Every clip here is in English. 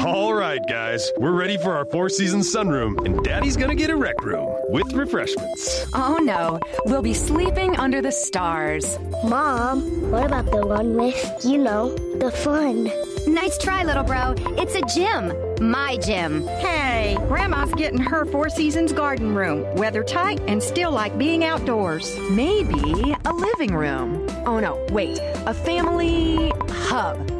All right, guys, we're ready for our Four Seasons sunroom, and Daddy's gonna get a rec room with refreshments. Oh no, we'll be sleeping under the stars. Mom, what about the one with, the fun? Nice try, little bro. It's a gym. My gym. Hey, Grandma's getting her Four Seasons garden room. Weather tight and still like being outdoors. Maybe a living room. Oh no, wait, a family hub.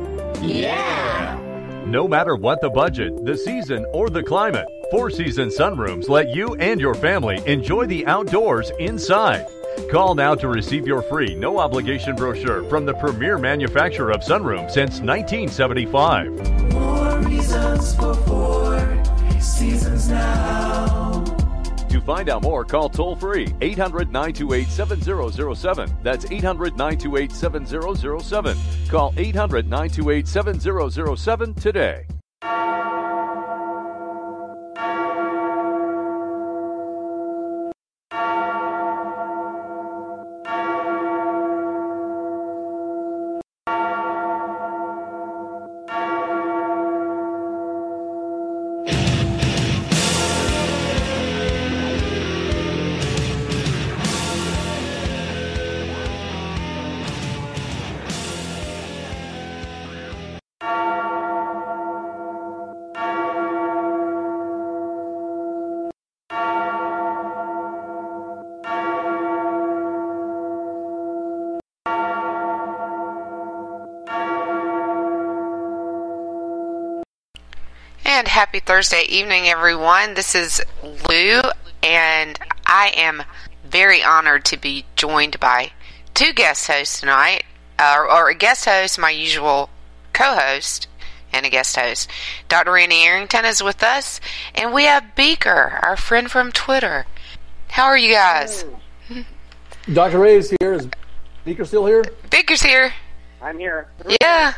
Yeah! No matter what the budget, the season, or the climate, Four Seasons sunrooms let you and your family enjoy the outdoors inside. Call now to receive your free, no-obligation brochure from the premier manufacturer of sunrooms since 1975. More reasons for Four Seasons now. To find out more, call toll-free 800-928-7007. That's 800-928-7007. Call 800-928-7007 today. And happy Thursday evening, everyone. This is Lou, and I am very honored to be joined by two guest hosts tonight, or a guest host, my usual co-host, and a guest host. Dr. Randy Arrington is with us, and we have Beaker, our friend from Twitter. How are you guys? Dr. Ray is here. Is Beaker still here? Beaker's here. I'm here. Yeah.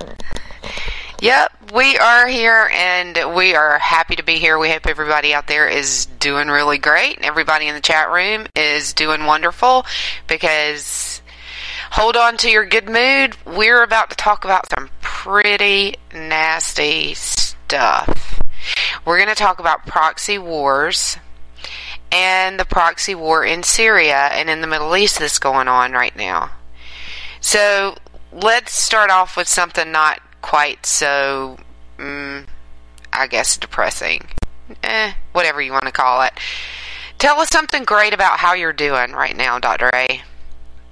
Yep, we are here, and we are happy to be here. We hope everybody out there is doing really great, and everybody in the chat room is doing wonderful, because hold on to your good mood. We're about to talk about some pretty nasty stuff. We're going to talk about proxy wars and the proxy war in Syria and in the Middle East that's going on right now. So let's start off with something not quite so, I guess, depressing. Whatever you want to call it. Tell us something great about how you're doing right now, Dr. A.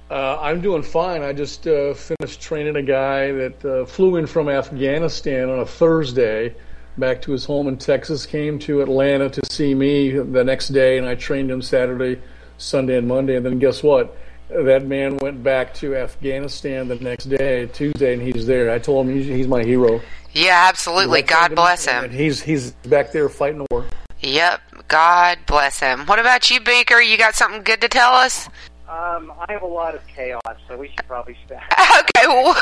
I'm doing fine. I just finished training a guy that flew in from Afghanistan on a Thursday back to his home in Texas, came to Atlanta to see me the next day, and I trained him Saturday, Sunday, and Monday. And then guess what? That man went back to Afghanistan the next day, Tuesday, and he's there. I told him he's my hero. Yeah, absolutely. God bless him. And he's back there fighting the war. Yep. God bless him. What about you, Beaker? You got something good to tell us? I have a lot of chaos, so we should probably start. Okay, well,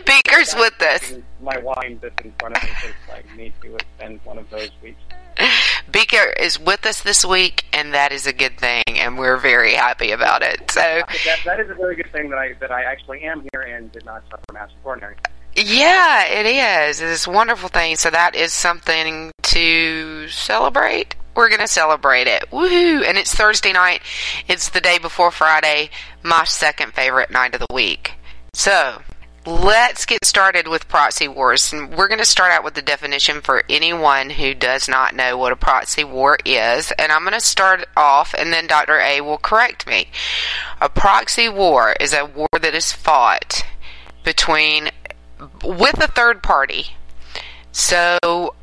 Beaker's with us. My wine that's in front of me because I need to spend one of those weeks. Beaker is with us this week, and that is a good thing, and we're very happy about it. So that is a very good thing that I actually am here and did not suffer massive coronary. Yeah, it is. It's a wonderful thing. So that is something to celebrate. We're going to celebrate it. Woohoo! And it's Thursday night. It's the day before Friday, my second favorite night of the week. So let's get started with proxy wars. And we're going to start out with the definition for anyone who does not know what a proxy war is. And I'm going to start off, and then Dr. A will correct me. A proxy war is a war that is fought with a third party. So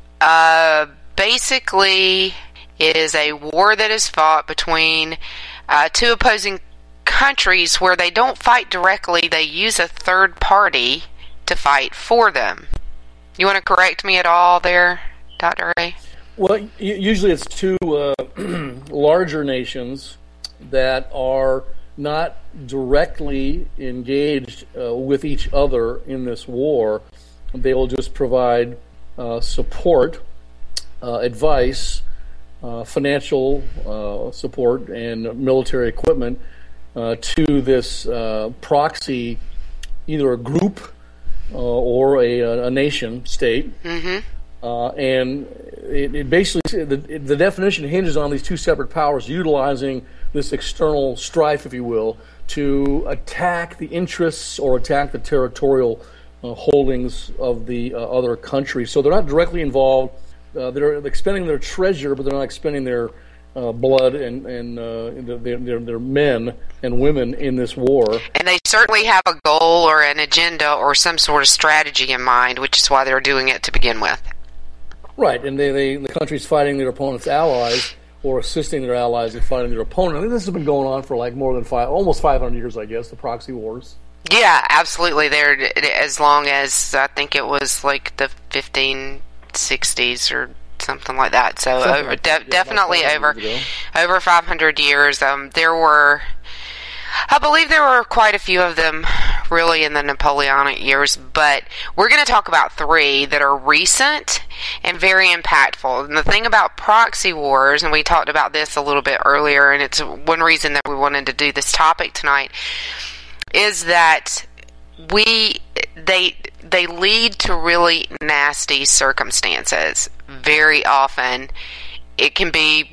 basically, it is a war that is fought between two opposing countries where they don't fight directly. They use a third party to fight for them. You want to correct me at all there, Dr. A? Well, usually it's two larger nations that are not directly engaged with each other in this war. They will just provide support, advice, financial support, and military equipment to this proxy, either a group or a nation state. Mm-hmm. and it basically, the definition hinges on these two separate powers utilizing this external strife, if you will, to attack the interests or attack the territorial holdings of the other countries. So they're not directly involved. They're expending their treasure, but they're not expending their blood and their men and women in this war. And they certainly have a goal or an agenda or some sort of strategy in mind, which is why they're doing it to begin with. Right, and the countries fighting their opponent's allies or assisting their allies in fighting their opponent. I think this has been going on for like more than almost 500 years, I guess, the proxy wars. Yeah, absolutely. They're as long as I think it was like the 1560s or something like that. So definitely over 500 years. I believe there were quite a few of them really in the Napoleonic years, but we're going to talk about three that are recent and very impactful. And the thing about proxy wars, and we talked about this a little bit earlier, and it's one reason that we wanted to do this topic tonight, is that they lead to really nasty circumstances. Very often it can be,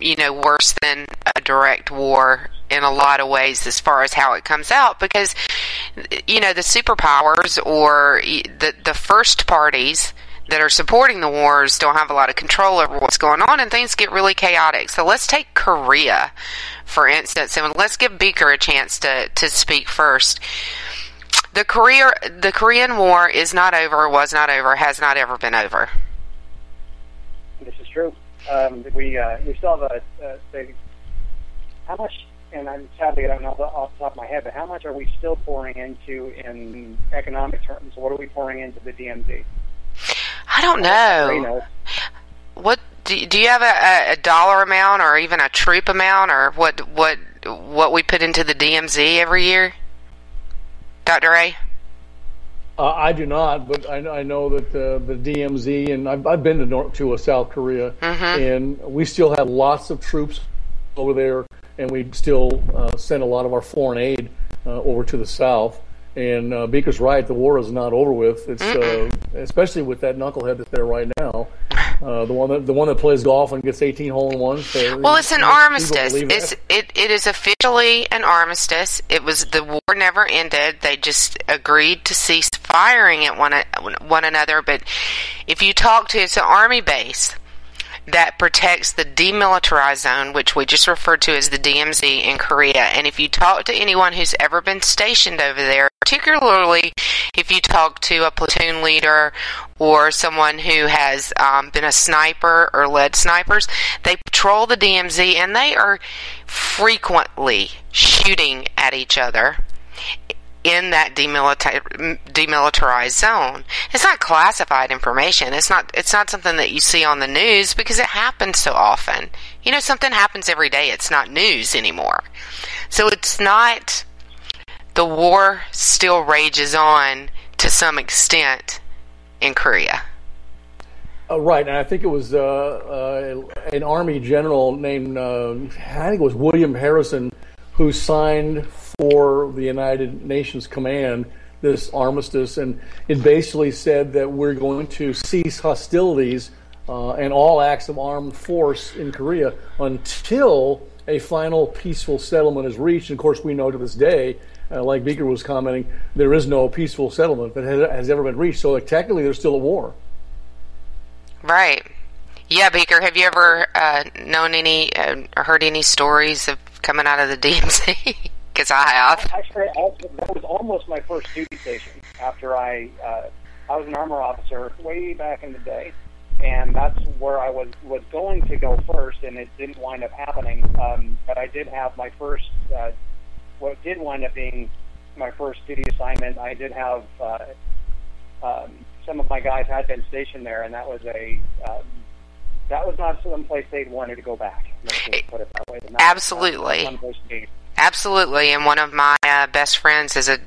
worse than a direct war in a lot of ways as far as how it comes out, because the superpowers or the first parties that are supporting the wars don't have a lot of control over what's going on, and things get really chaotic. So let's take Korea, for instance, and let's give Beaker a chance to speak first. The Korean War is not over, was not over, has not ever been over. This is true. We still have how much, and I'm sadly I don't know off the top of my head, but how much are we still pouring into in economic terms? What are we pouring into the DMZ? I don't know. What do you have a dollar amount or even a troop amount, or what we put into the DMZ every year, Dr. A? I do not, but I know that the DMZ, and I've been to South Korea, and we still have lots of troops over there, and we still send a lot of our foreign aid over to the South. And Beaker's right, the war is not over with. It's especially with that knucklehead that's there right now, the one that plays golf and gets 18 hole-in-ones. Well, it's an armistice. It is officially an armistice. The war never ended. They just agreed to cease firing at one another. But if you talk to, it's an army base that protects the demilitarized zone, which we just referred to as the DMZ in Korea. And if you talk to anyone who's ever been stationed over there, particularly if you talk to a platoon leader or someone who has been a sniper or led snipers, they patrol the DMZ and they are frequently shooting at each other in that demilitarized zone. It's not classified information. It's not something that you see on the news because it happens so often. Something happens every day. It's not news anymore. So it's not. The war still rages on to some extent in Korea. Right, and I think it was an Army general named, I think it was William Harrison, who signed for the United Nations Command this armistice, and it basically said that we're going to cease hostilities and all acts of armed force in Korea until a final peaceful settlement is reached. And of course, we know to this day, like Beaker was commenting, there is no peaceful settlement that has ever been reached. So technically, there's still a war. Right. Yeah, Beaker, have you ever known any or heard any stories of coming out of the DMZ? Because I have. Actually, that was almost my first duty station. After I was an armor officer way back in the day, and that's where I was going to go first, and it didn't wind up happening. But I did have my first, what did wind up being my first duty assignment. I did have some of my guys had been stationed there, and that was not some place they'd wanted to go back. Let's just put it that way. Absolutely. Absolutely, and one of my best friends is a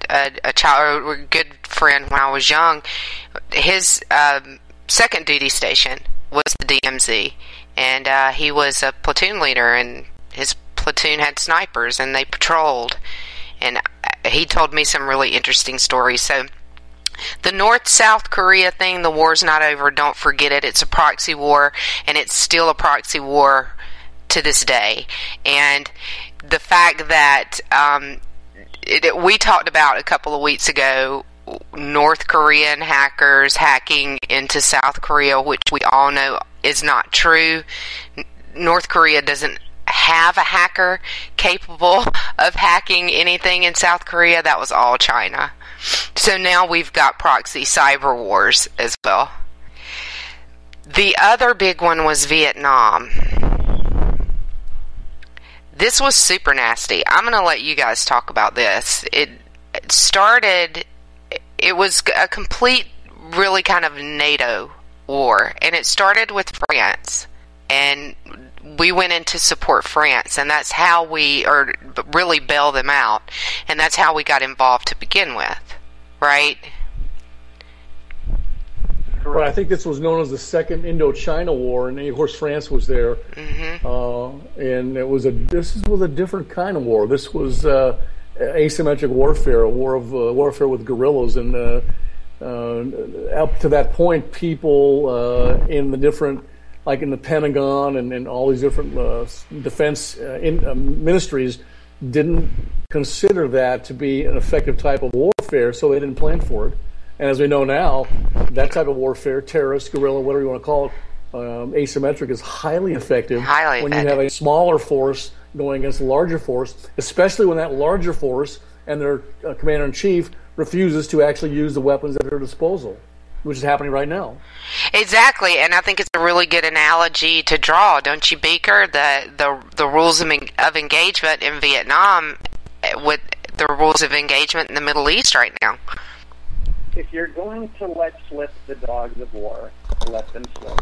child, or a good friend when I was young. His second duty station was the DMZ, and he was a platoon leader, and his platoon had snipers, and they patrolled. And he told me some really interesting stories. So The North-South Korea thing, the war's not over. Don't forget it. It's a proxy war, and it's still a proxy war to this day. And the fact that we talked about a couple of weeks ago, North Korean hackers hacking into South Korea, which we all know is not true. North Korea doesn't have a hacker capable of hacking anything in South Korea. That was all China. So now we've got proxy cyber wars as well. The other big one was Vietnam. This was super nasty. I'm going to let you guys talk about this. It was a complete, really kind of NATO war. And it started with France. And we went in to support France. And that's how we really bail them out. And that's how we got involved to begin with. Right? Right. I think this was known as the Second Indochina War, and of course France was there. Mm-hmm. And this was a different kind of war. This was asymmetric warfare, a war of warfare with guerrillas, and up to that point, people in the different, like in the Pentagon and all these different defense ministries, didn't consider that to be an effective type of warfare, so they didn't plan for it. And as we know now, that type of warfare, terrorist, guerrilla, whatever you want to call it, asymmetric, is highly effective when you have a smaller force going against a larger force, especially when that larger force and their commander-in-chief refuses to actually use the weapons at their disposal, which is happening right now. Exactly, and I think it's a really good analogy to draw, don't you, Beaker? The rules of engagement in Vietnam with the rules of engagement in the Middle East right now. If you're going to let slip the dogs of war, let them slip.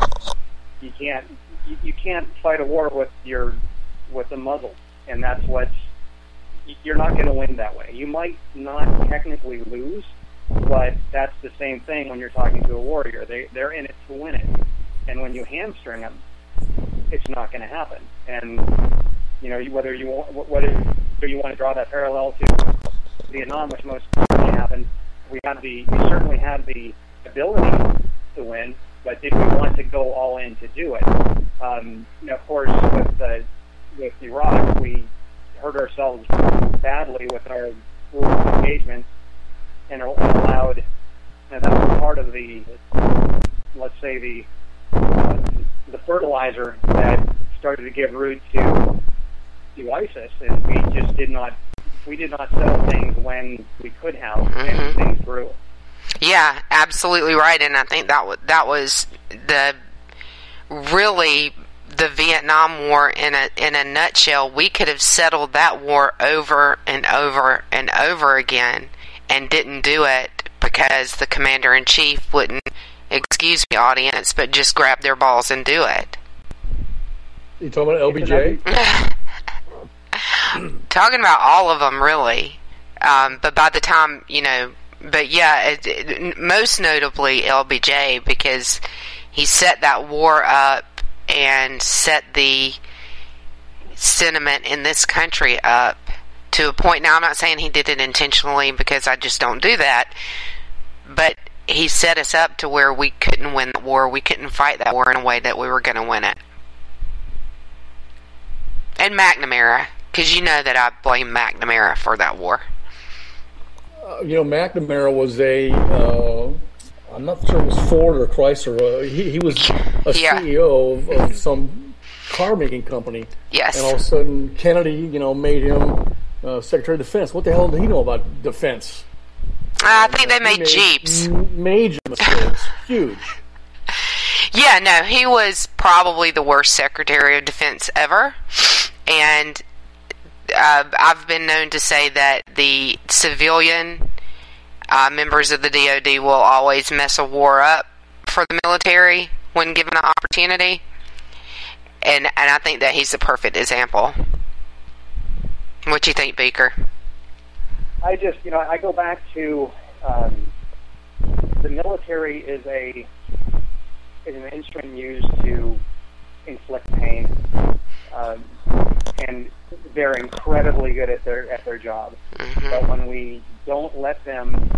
You can't fight a war with a muzzle, and that's you're not going to win that way. You might not technically lose, but that's the same thing when you're talking to a warrior. They're in it to win it, and when you hamstring them, it's not going to happen. And whether you want to draw that parallel to Vietnam, which most certainly happened, we certainly had the ability to win, but did we want to go all in to do it? Of course, with Iraq, we hurt ourselves badly with our rules of engagement and allowed. And that was part of the, let's say, the fertilizer that started to give root to ISIS, and we just did not settle things when we could have, and things grew. Yeah, absolutely right, and I think that was really the Vietnam War in a nutshell. We could have settled that war over and over and over again, and didn't do it because the commander-in-chief wouldn't, excuse me, audience, but just grab their balls and do it. You talking about LBJ? Talking about all of them, really. But by the time, but yeah, most notably LBJ, because he set that war up and set the sentiment in this country up to a point. Now, I'm not saying he did it intentionally, because I just don't do that, but he set us up to where we couldn't win the war. We couldn't fight that war in a way that we were going to win it. And McNamara, because you know that I blame McNamara for that war. McNamara was I'm not sure it was Ford or Chrysler. He was a CEO of some car making company. Yes. And all of a sudden, Kennedy, made him Secretary of Defense. What the hell did he know about defense? I think they made Jeeps. Major mistakes. Huge. Yeah, no, he was probably the worst Secretary of Defense ever. And I've been known to say that the civilian members of the DoD will always mess a war up for the military when given an opportunity. And I think that he's the perfect example. What do you think, Beaker? I just, I go back to the military is an instrument used to inflict pain, and they're incredibly good at their job. But when we don't let them,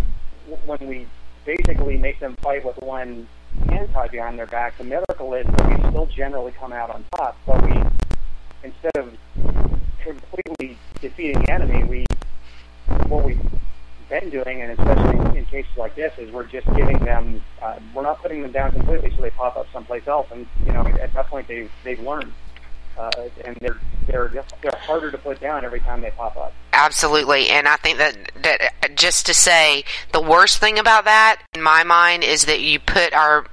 when we basically make them fight with one hand tied behind their back. The miracle is that we still generally come out on top, but we, instead of completely defeating the enemy, what we've been doing, and especially in cases like this, is we're just giving them, we're not putting them down completely so they pop up someplace else, and at that point they've learned, and they're harder to put down every time they pop up. Absolutely, and I think that just to say, the worst thing about that, in my mind, is that you put our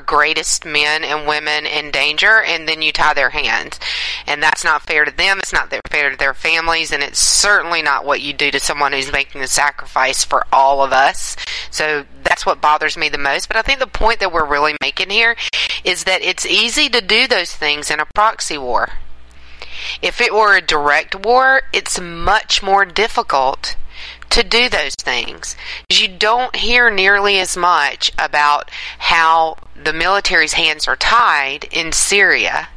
greatest men and women in danger, and then you tie their hands. And that's not fair to them, it's not fair to their families, and it's certainly not what you do to someone who's making the sacrifice for all of us. So that's what bothers me the most. But I think the point that we're really making here is that it's easy to do those things in a proxy war. If it were a direct war, it's much more difficult to do those things. You don't hear nearly as much about how the military's hands are tied in Syria.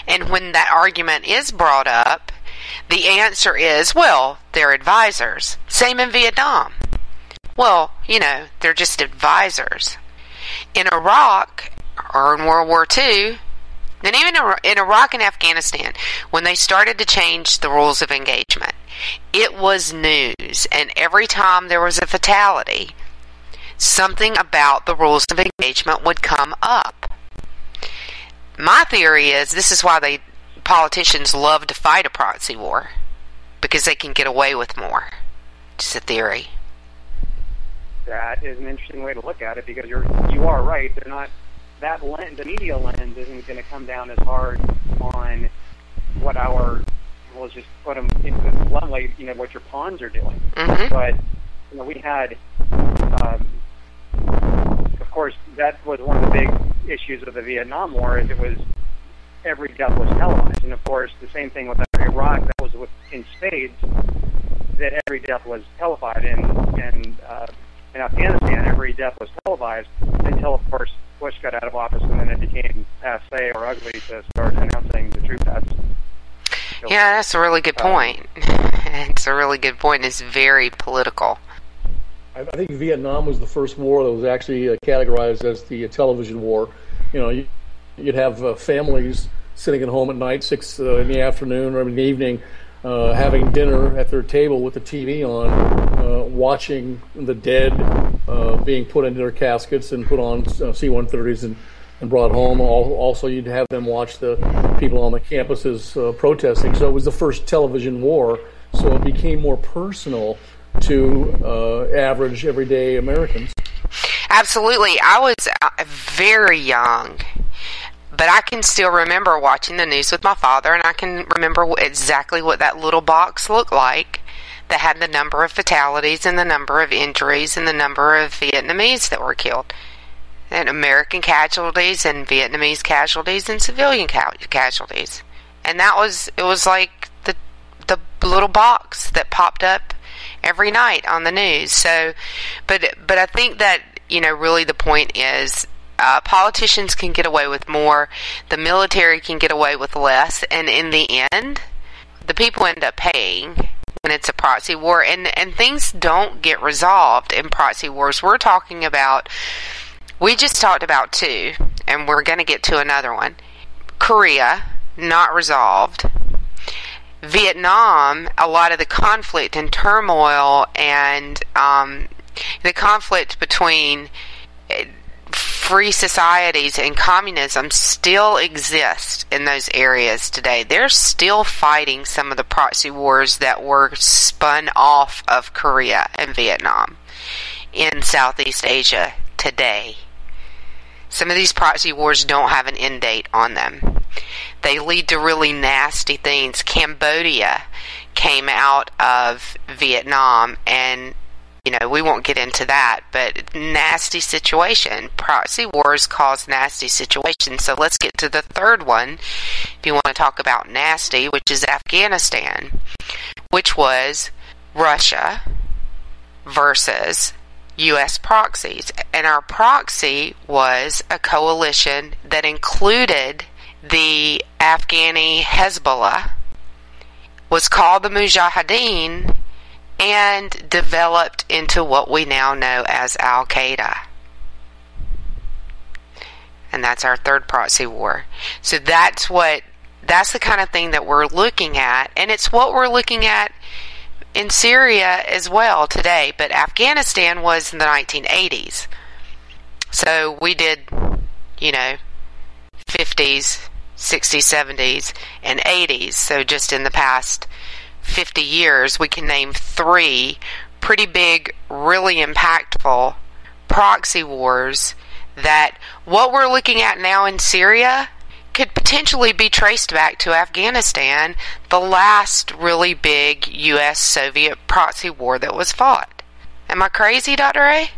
And when that argument is brought up, the answer is, well, they're advisors. Same in Vietnam. Well, they're just advisors. In Iraq, or in World War II, and even in Iraq and Afghanistan, when they started to change the rules of engagement, it was news, and every time there was a fatality, something about the rules of engagement would come up. My theory is this is why politicians love to fight a proxy war, because they can get away with more. Just a theory. That is an interesting way to look at it, because you are right. They're not the media lens isn't going to come down as hard on what we'll just put them into bluntly, what your pawns are doing. Mm-hmm. But we had, of course, that was one of the big issues of the Vietnam War. Is it was every death was televised, and of course the same thing with Iraq. That was in spades that every death was televised, and in Afghanistan every death was televised until, of course, Bush got out of office, and then it became passé or ugly to start announcing the troop deaths. Yeah, that's a really good point. It's a really good point. It's very political. I think Vietnam was the first war that was actually categorized as the television war. You'd have families sitting at home at night, 6 in the afternoon or in the evening, having dinner at their table with the TV on, watching the dead being put into their caskets and put on C-130s and brought home. Also, you'd have them watch the people on the campuses protesting. So it was the first television war, so it became more personal to average, everyday Americans. Absolutely. I was very young, but I can still remember watching the news with my father, and I can remember exactly what that little box looked like that had the number of fatalities and the number of injuries and the number of Vietnamese that were killed. And American casualties and Vietnamese casualties and civilian casualties. And it was like the little box that popped up every night on the news. So, but I think that, really the point is, politicians can get away with more, the military can get away with less, and in the end, the people end up paying when it's a proxy war, and things don't get resolved in proxy wars. We just talked about 2, and we're going to get to another one. Korea, not resolved. Vietnam, a lot of the conflict and turmoil and the conflict between free societies and communism still exist in those areas today. They're still fighting some of the proxy wars that were spun off of Korea and Vietnam in Southeast Asia today. Some of these proxy wars don't have an end date on them. They lead to really nasty things. Cambodia came out of Vietnam, and we won't get into that, but nasty situation. Proxy wars cause nasty situations. So let's get to the third one, if you want to talk about nasty, which is Afghanistan, which was Russia versus U.S. proxies. And our proxy was a coalition that included the Afghani Hezbollah, was called the Mujahideen, and developed into what we now know as Al-Qaeda. And that's our third proxy war. So that's the kind of thing that we're looking at, and it's what we're looking at in Syria as well today. But Afghanistan was in the 1980s. So we did, 50s, 60s, 70s, and 80s. So just in the past 50 years, we can name 3 pretty big, really impactful proxy wars that what we're looking at now in Syria could potentially be traced back to Afghanistan, the last really big U.S.-Soviet proxy war that was fought. Am I crazy, Dr. A?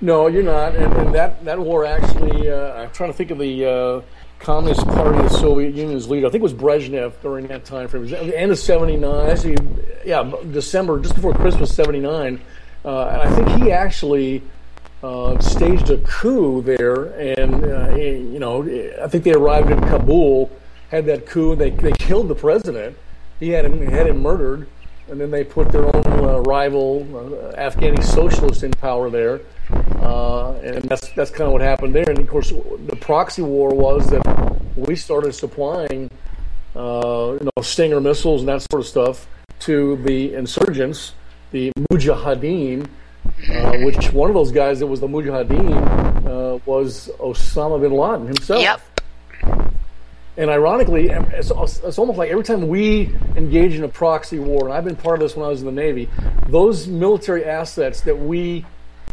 No, you're not. And that war actually, I'm trying to think of the Communist Party of the Soviet Union's leader. I think it was Brezhnev during that time frame. It was the end of 79, actually, December, just before Christmas 79. And I think he actually staged a coup there, and I think they arrived in Kabul, had that coup, and they killed the president. He had him murdered, and then they put their own rival, Afghani socialist, in power there, and that's kind of what happened there. And of course, the proxy war was that we started supplying, Stinger missiles and that sort of stuff to the insurgents, the Mujahideen. Which one of those guys that was the Mujahideen was Osama bin Laden himself. Yep. And ironically, it's almost like every time we engage in a proxy war, and I've been part of this when I was in the Navy, those military assets that we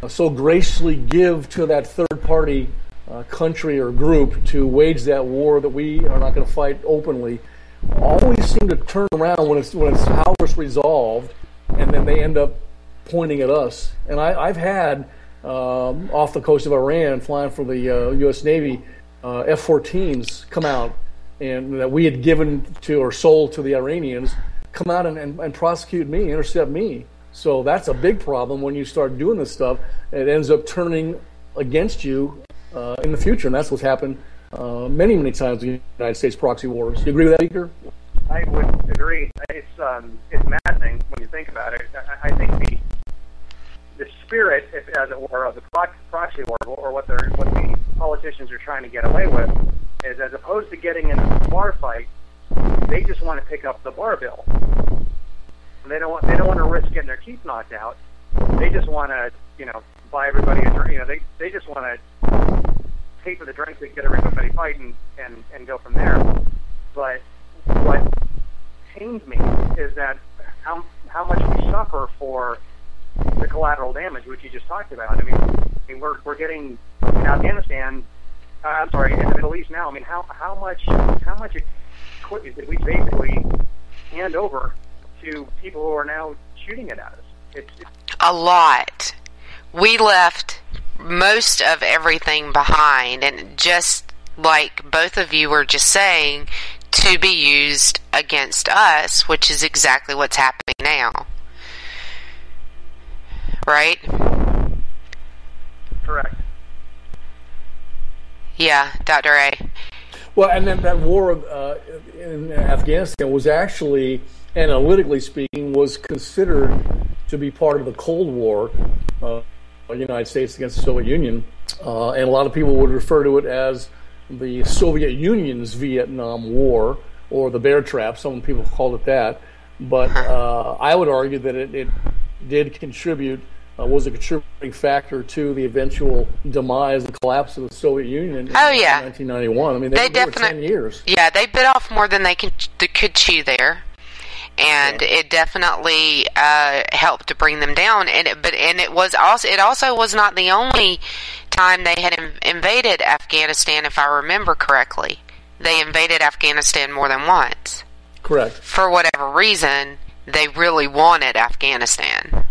so graciously give to that third-party country or group to wage that war that we are not going to fight openly, always seem to turn around when it's how it's resolved, and then they end up pointing at us. And I've had off the coast of Iran, flying for the U.S. Navy, F-14s come out and that we had given to or sold to the Iranians, come out and prosecute me, intercept me. So that's a big problem when you start doing this stuff. It ends up turning against you in the future, and that's what's happened many, many times in the United States proxy wars. Do you agree with that, Iker? I would agree. It's maddening when you think about it. I think the spirit, as it were, of the proxy war, or what the politicians are trying to get away with, is as opposed to getting into the bar fight, they just want to pick up the bar bill. They don't want to risk getting their teeth knocked out. They just want to, buy everybody a drink. They just want to pay for the drinks and get everybody fighting and go from there. But what pains me is that how much we suffer for the collateral damage, which you just talked about. I mean, we're getting in Afghanistan. In the Middle East now. I mean, how much equipment did we basically hand over to people who are now shooting it at us? It's a lot. We left most of everything behind, and just like both of you were just saying, to be used against us, which is exactly what's happening now. Right? Correct. Yeah, Dr. A. Well, and then that war in Afghanistan was actually, analytically speaking, was considered to be part of the Cold War, the United States against the Soviet Union, and a lot of people would refer to it as the Soviet Union's Vietnam War, or the bear trap. Some people called it that, but I would argue that it did contribute, was a contributing factor to the eventual demise and collapse of the Soviet Union in 1991. I mean, they were 10 years. Yeah, they bit off more than they could chew there, and it definitely helped to bring them down. And it also was not the only time they had invaded Afghanistan, if I remember correctly. They invaded Afghanistan more than once. Correct. For whatever reason, they really wanted Afghanistan.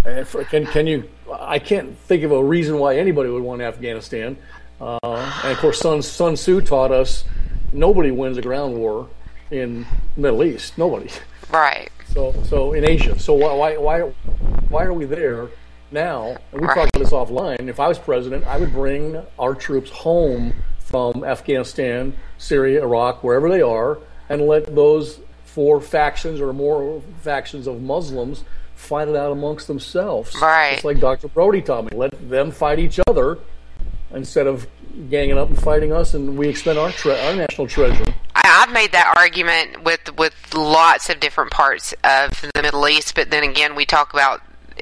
Can you? I can't think of a reason why anybody would want Afghanistan. And of course, Sun Tzu taught us nobody wins a ground war in the Middle East. Nobody. Right. So in Asia. So why are we there now? And we talked about this offline. If I was president, I would bring our troops home from Afghanistan, Syria, Iraq, wherever they are, and let those 4 factions or more factions of Muslims fight it out amongst themselves. Right. Just like Dr. Brody taught me. Let them fight each other instead of ganging up and fighting us, and we expend our national treasure. I've made that argument with lots of different parts of the Middle East, but then again, we talk about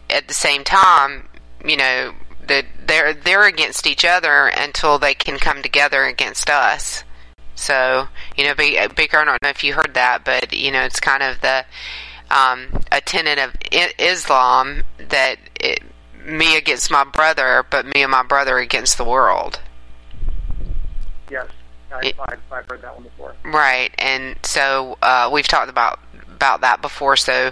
at the same time, that they're against each other until they can come together against us. So, Baker, I don't know if you heard that, but it's kind of the a tenet of Islam that me against my brother, but me and my brother against the world. Yes, I've heard that one before. Right, and so we've talked about that before. So,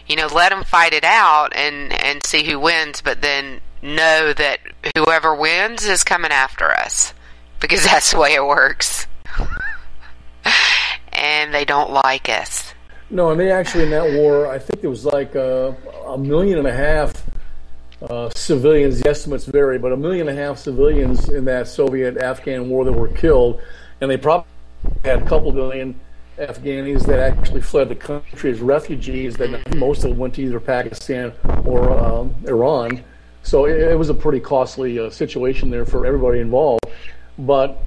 let them fight it out and see who wins, but then know that whoever wins is coming after us, because that's the way it works. And they don't like us. No, and they actually in that war, I think there was like 1.5 million civilians. The estimates vary, but 1.5 million civilians in that Soviet-Afghan war that were killed, and they probably had a couple million Afghanis that actually fled the country as refugees. That most of them went to either Pakistan or Iran. So it was a pretty costly situation there for everybody involved. But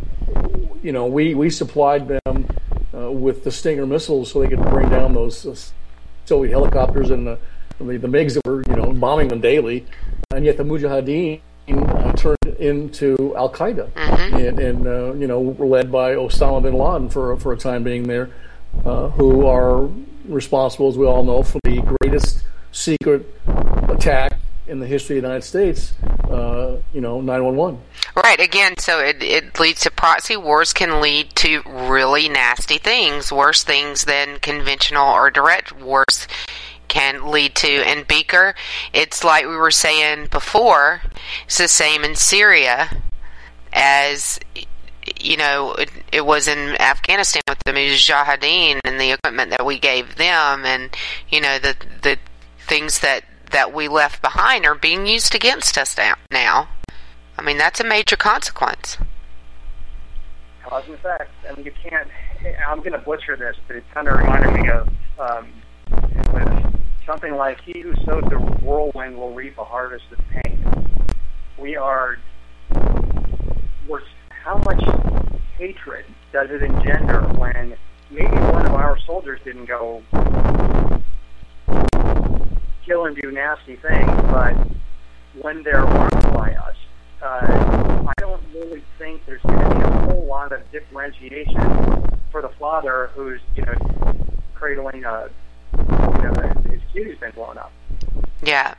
we supplied them with the Stinger missiles so they could bring down those Soviet helicopters and the MiGs that were bombing them daily. And yet the Mujahideen turned into Al Qaeda, and were led by Osama bin Laden for a time being there, who are responsible, as we all know, for the greatest secret attack in the history of the United States, 9/11. Right, again, so it leads to proxy wars can lead to really nasty things, worse things than conventional or direct wars can lead to. And Beaker, it's like we were saying before, it's the same in Syria as it was in Afghanistan with the Mujahideen and the equipment that we gave them, and the things that we left behind are being used against us now. I mean, that's a major consequence. Cause and effect. I mean, you can't. I'm going to butcher this, but it kind of reminded me of something like, "He who sows the whirlwind will reap a harvest of pain." How much hatred does it engender when maybe one of our soldiers didn't go kill and do nasty things, but when they're harmed by us, I don't really think there's going to be a whole lot of differentiation for the father who's, cradling his kid who's been blown up. Yeah.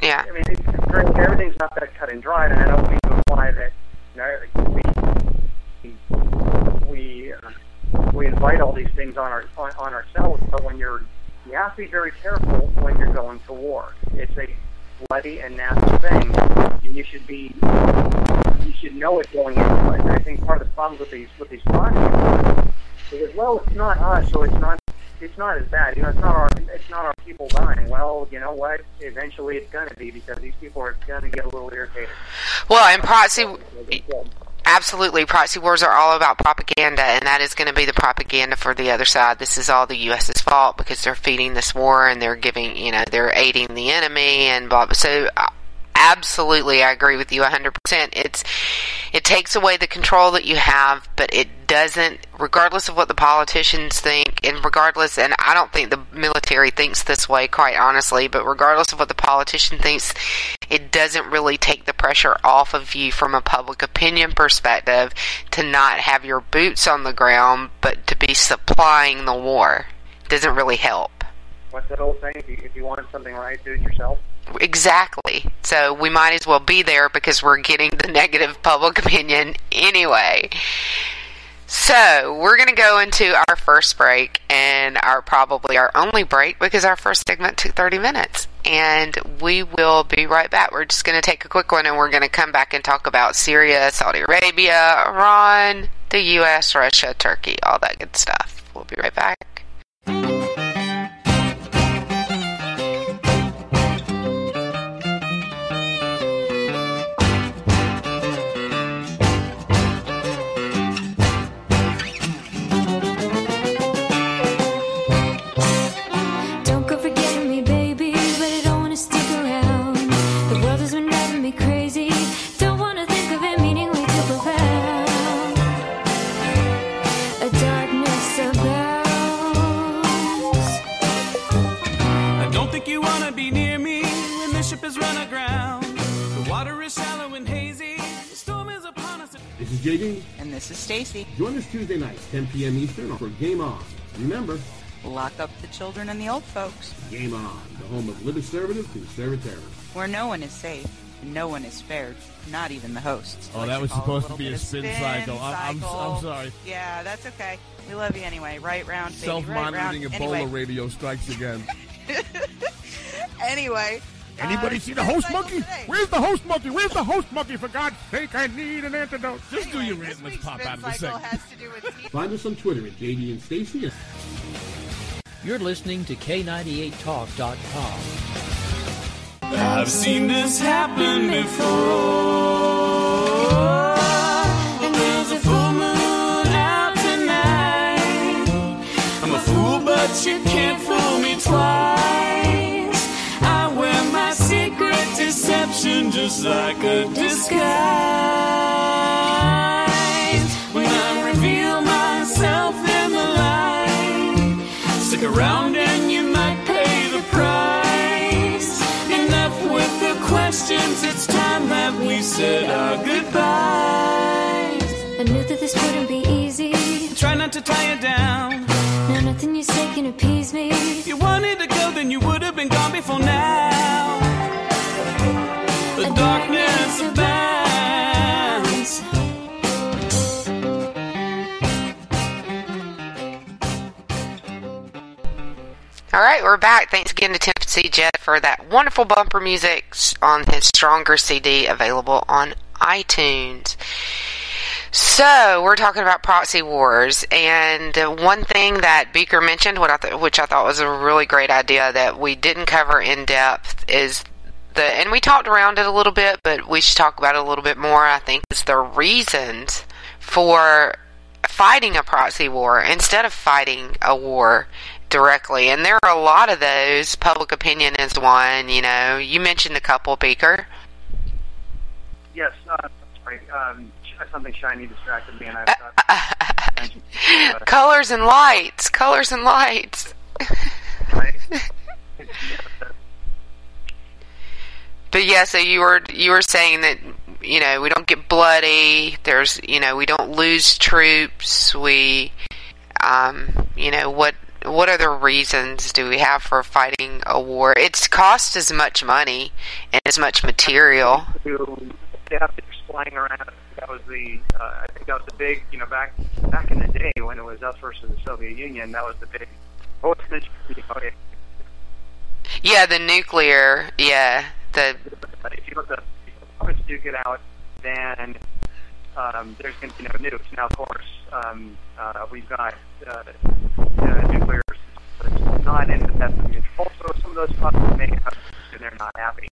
Yeah. I mean, everything's not that cut and dried, and I don't mean to imply that we invite all these things on ourselves, but you have to be very careful when you're going to war. It's a bloody and nasty thing, and you should know it going into it. And I think part of the problem with these proxies is, well, it's not us, so it's not as bad. It's not our people dying. Well, you know what? Eventually, it's going to be, because these people are going to get a little irritated. Well, and absolutely, proxy wars are all about propaganda, and that is going to be the propaganda for the other side. This is all the U.S.'s fault because they're feeding this war and they're giving, they're aiding the enemy and blah, blah. So, absolutely, I agree with you 100%. It takes away the control that you have, but it doesn't, regardless of what the politicians think, and I don't think the military thinks this way, quite honestly, but regardless of what the politician thinks, it doesn't really take the pressure off of you from a public opinion perspective to not have your boots on the ground, but to be supplying the war. It doesn't really help. What's that old saying? If you want something right, do it yourself. Exactly. So we might as well be there because we're getting the negative public opinion anyway. So we're going to go into our first break, and probably our only break, because our first segment took 30 minutes. And we will be right back. We're just going to take a quick one, and we're going to come back and talk about Syria, Saudi Arabia, Iran, the U.S., Russia, Turkey, all that good stuff. We'll be right back. Don't go forgetting me This is JD. And this is Stacy. Join us Tuesday nights, 10 p.m. Eastern, for Game On. Remember, lock up the children and the old folks. Game On, the home of Liberservative Conservatarians. Where no one is safe and no one is spared, not even the hosts. Oh, that was supposed to be a spin cycle. I'm sorry. Yeah, that's okay. We love you anyway. Right round, baby. Self-monitoring right Ebola anyway. radio strikes again. Anyway. Anybody see the host monkey? Where's the host monkey? Where's the host monkey? For God's sake, I need an antidote. Just do your rant. Let's pop out of the segment. Find us on Twitter at JD and Stacy. You're listening to K98Talk.com. I've seen this happen before. And there's a full moon out tonight. I'm a fool, but you can't fool me twice. I wear my secret deception just like a disguise. When I reveal myself in the light, stick around and you might pay the price. Enough with the questions, it's time that we said our goodbyes. I knew that this wouldn't be easy. Try not to tie it down. Now nothing you say can appease me. If you wanted to go, then you would have been gone before now. The darkness abounds. All right, we're back. Thanks again to Tennessee Jet for that wonderful bumper music on his Stronger CD, available on iTunes. So, we're talking about proxy wars, and one thing that Beaker mentioned, which I thought was a really great idea that we didn't cover in depth, is and we talked around it a little bit, but we should talk about it a little bit more, I think, is the reasons for fighting a proxy war instead of fighting a war directly. And there are a lot of those. Public opinion is one, you know. You mentioned a couple, Beaker. Yes, sorry. Something shiny distracted me, and Colors and lights. Colors and lights. But yeah, so you were saying that, you know, we don't get bloody. There's, you know, we don't lose troops. We, you know, what other reasons do we have for fighting a war? It's cost as much money and as much material. They have to flying around. That was the, I think that was the big, you know, back in the day when it was us versus the Soviet Union. That was the big. Yeah, the nuclear. Yeah, if you look at duke it out, then there's going to be no nukes. Now, of course, we've got nuclear not in the best of control, so some of those problems may have, and they're not happy,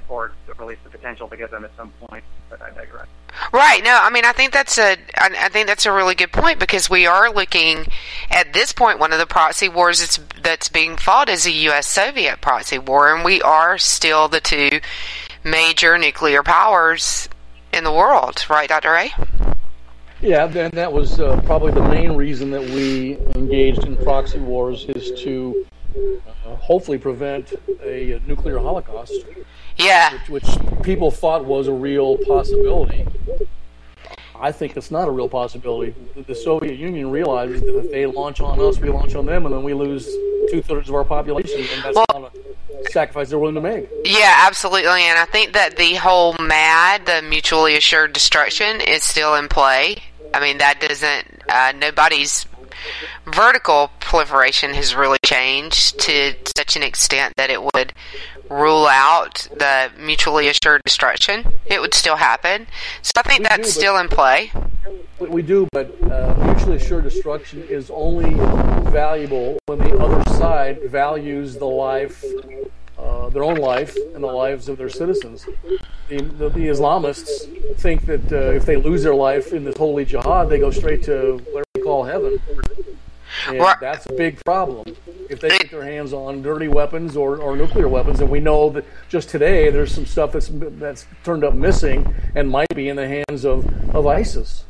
or at least the potential to get them at some point. But I digress. Right. No, I mean, I think that's a really good point, because we are looking at this point. One of the proxy wars that's being fought is a U.S.-Soviet proxy war, and we are still the two major nuclear powers in the world, right, Dr. Ray? Yeah, and that was probably the main reason that we engaged in proxy wars, is to hopefully prevent a nuclear holocaust. Yeah. Which people thought was a real possibility. I think it's not a real possibility. The Soviet Union realizes that if they launch on us, we launch on them, and then we lose 2/3 of our population, and that's not a sacrifice they're willing to make. Yeah, absolutely. And I think that the whole MAD, the mutually assured destruction, is still in play. I mean, that doesn't, nobody's vertical proliferation has really changed to such an extent that it would rule out the mutually assured destruction. It would still happen. So I think that's still in play. We do, but mutually assured destruction is only valuable when the other side values the life, their own life, and the lives of their citizens. The Islamists think that if they lose their life in this holy jihad, they go straight to what we call heaven. And that's a big problem if they get their hands on dirty weapons or nuclear weapons. And we know that just today there's some stuff that's turned up missing and might be in the hands of ISIS.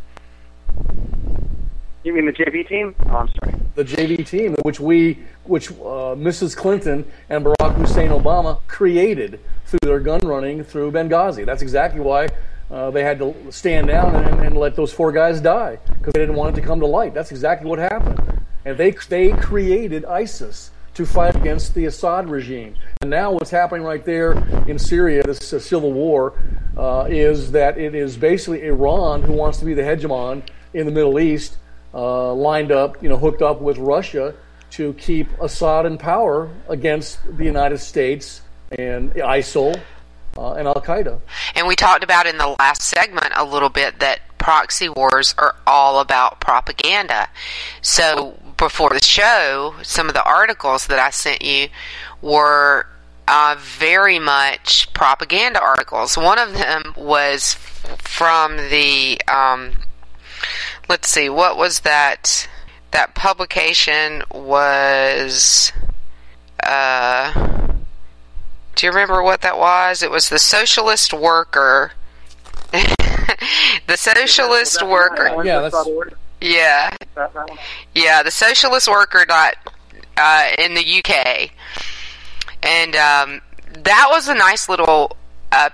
You mean the JV team? Oh, I'm sorry. The JV team, which Mrs. Clinton and Barack Hussein Obama created through their gun running through Benghazi. That's exactly why they had to stand down and let those 4 guys die because they didn't want it to come to light. That's exactly what happened. And they created ISIS to fight against the Assad regime. And now what's happening right there in Syria, this civil war, is that it is basically Iran who wants to be the hegemon in the Middle East, lined up, hooked up with Russia to keep Assad in power against the United States and ISIL and Al-Qaeda. And we talked about in the last segment a little bit that proxy wars are all about propaganda. So before the show, some of the articles that I sent you were very much propaganda articles. One of them was from the, let's see, what was that? That publication was, do you remember what that was? It was the Socialist Worker. The Socialist Worker. Yeah, the Socialist Worker in the UK. And that was a nice little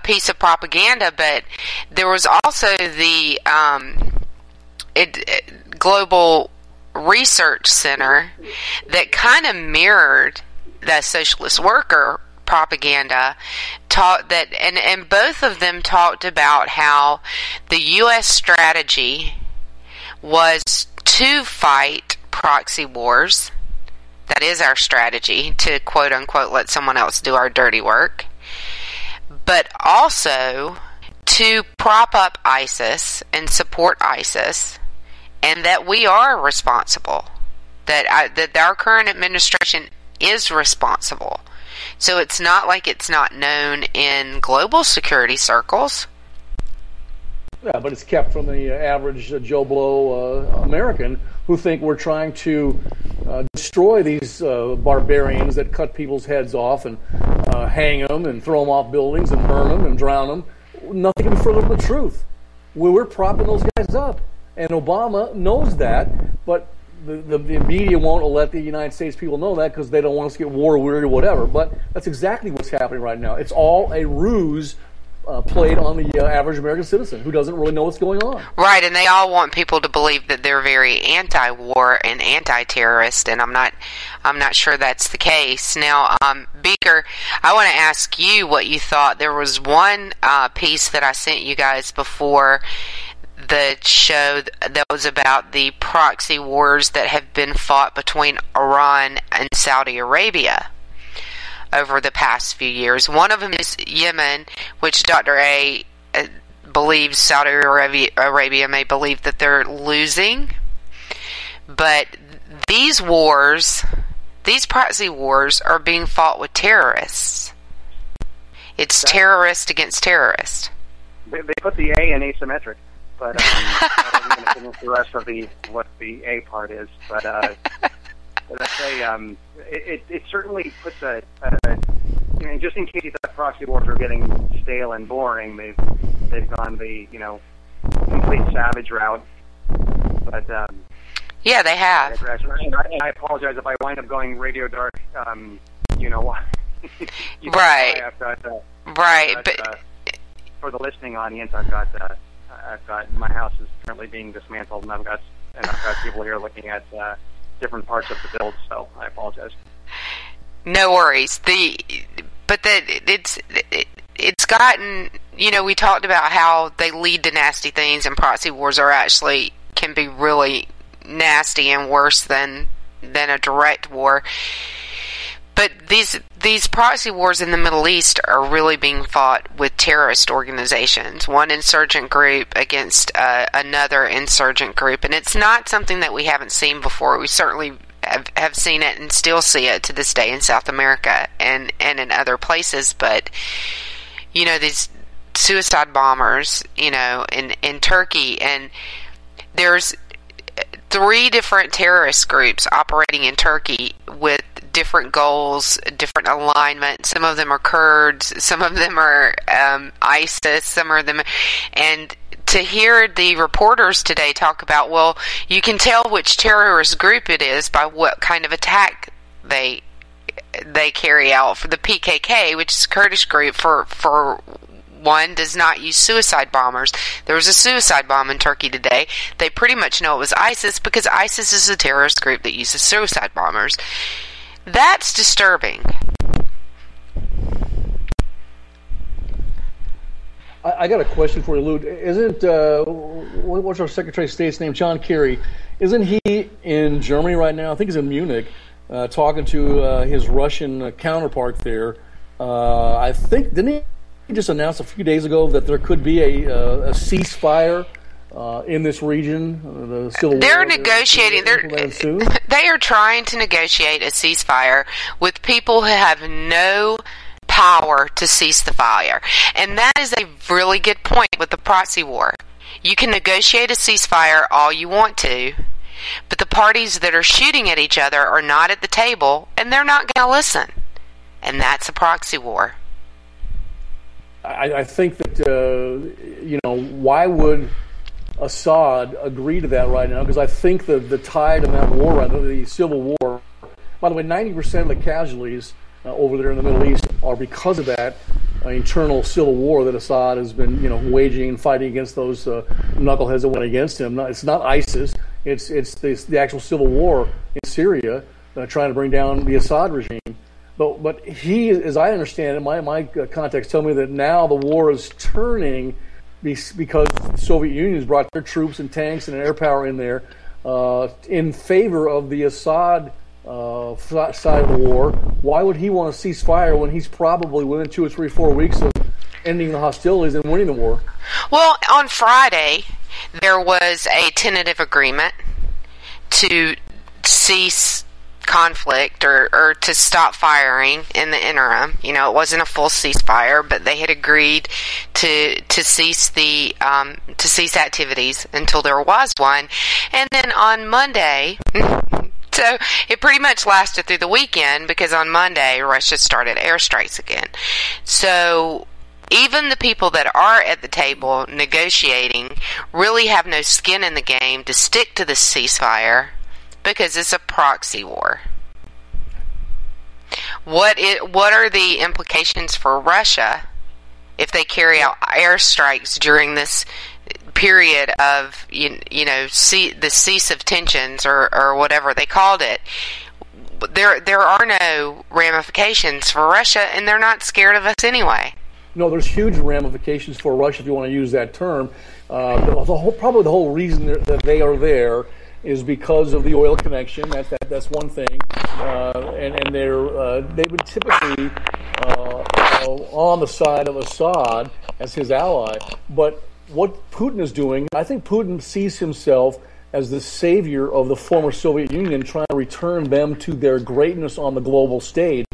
piece of propaganda, but there was also the Global Research Center that kind of mirrored that Socialist Worker propaganda, taught that, and both of them talked about how the U.S. strategy was to fight proxy wars. That is our strategy, to quote unquote let someone else do our dirty work, but also to prop up ISIS and support ISIS, and that we are responsible, that our current administration is responsible. So it's not like it's not known in global security circles. Yeah, but it's kept from the average Joe Blow American who think we're trying to destroy these barbarians that cut people's heads off and hang them and throw them off buildings and burn them and drown them. Nothing can be further from the truth. We're propping those guys up. And Obama knows that, but the media won't let the United States people know that because they don't want us to get war weary or whatever. But that's exactly what's happening right now. It's all a ruse played on the average American citizen who doesn't really know what's going on. Right, and they all want people to believe that they're very anti-war and anti-terrorist, and I'm not sure that's the case. Now, Beaker, I want to ask you what you thought. There was one piece that I sent you guys before the show that was about the proxy wars that have been fought between Iran and Saudi Arabia over the past few years. One of them is Yemen, which Dr. A believes Saudi Arabia may believe that they're losing. But these wars, these proxy wars, are being fought with terrorists. It's terrorist against terrorist. They put the A in asymmetric. But I wasn't going to finish the rest of what the A part is. But as I say, it certainly puts just in case you thought proxy wars were getting stale and boring, they've gone the complete savage route. But yeah, they have. And I apologize if I wind up going radio dark. You know why? Right. But for the listening audience, I've got my house is currently being dismantled, and I've got people here looking at different parts of the build. So I apologize. No worries. It's gotten, we talked about how they lead to nasty things, and proxy wars can be really nasty and worse than a direct war. But these proxy wars in the Middle East are really being fought with terrorist organizations, one insurgent group against another insurgent group, and it's not something that we haven't seen before. We certainly have seen it and still see it to this day in South America and in other places. But these suicide bombers, in Turkey, and there's 3 different terrorist groups operating in Turkey with different goals, different alignment. Some of them are Kurds, some of them are ISIS, some of them, and to hear the reporters today talk about, well, you can tell which terrorist group it is by what kind of attack they carry out. For the PKK, which is a Kurdish group, for one, does not use suicide bombers. There was a suicide bomb in Turkey today. They pretty much know it was ISIS because ISIS is a terrorist group that uses suicide bombers. That's disturbing. I got a question for you, Lou. Isn't what's our Secretary of State's name? John Kerry. Isn't he in Germany right now? I think he's in Munich, talking to his Russian counterpart there. I think didn't he just announce a few days ago that there could be a ceasefire in this region? The civil They're war negotiating. They are trying to negotiate a ceasefire with people who have no power to cease the fire. And that is a really good point with the proxy war. You can negotiate a ceasefire all you want to, but the parties that are shooting at each other are not at the table, and they're not going to listen. And that's a proxy war. I think that, why would Assad agree to that right now? Because I think the tide of that war, the civil war, by the way, 90% of the casualties over there in the Middle East are because of that internal civil war that Assad has been, waging and fighting against those knuckleheads that went against him. It's not ISIS. It's the actual civil war in Syria trying to bring down the Assad regime. But he, as I understand it, my contacts tell me that now the war is turning because the Soviet Union has brought their troops and tanks and air power in there in favor of the Assad side of the war. Why would he want to cease fire when he's probably within 2 or 3 or 4 weeks of ending the hostilities and winning the war? Well, on Friday, there was a tentative agreement to cease conflict or to stop firing in the interim. It wasn't a full ceasefire, but they had agreed to cease the to cease activities until there was one. And then on Monday, so it pretty much lasted through the weekend because on Monday Russia started airstrikes again. So even the people that are at the table negotiating really have no skin in the game to stick to the ceasefire because it's a proxy war. What are the implications for Russia if they carry out airstrikes during this period of the cease of tensions or whatever they called it? There are no ramifications for Russia, and they're not scared of us anyway. No, there's huge ramifications for Russia, if you want to use that term. Probably the whole reason that they are there is because of the oil connection. That's one thing, and they've been typically on the side of Assad as his ally. But what Putin is doing, I think Putin sees himself as the savior of the former Soviet Union, trying to return them to their greatness on the global stage.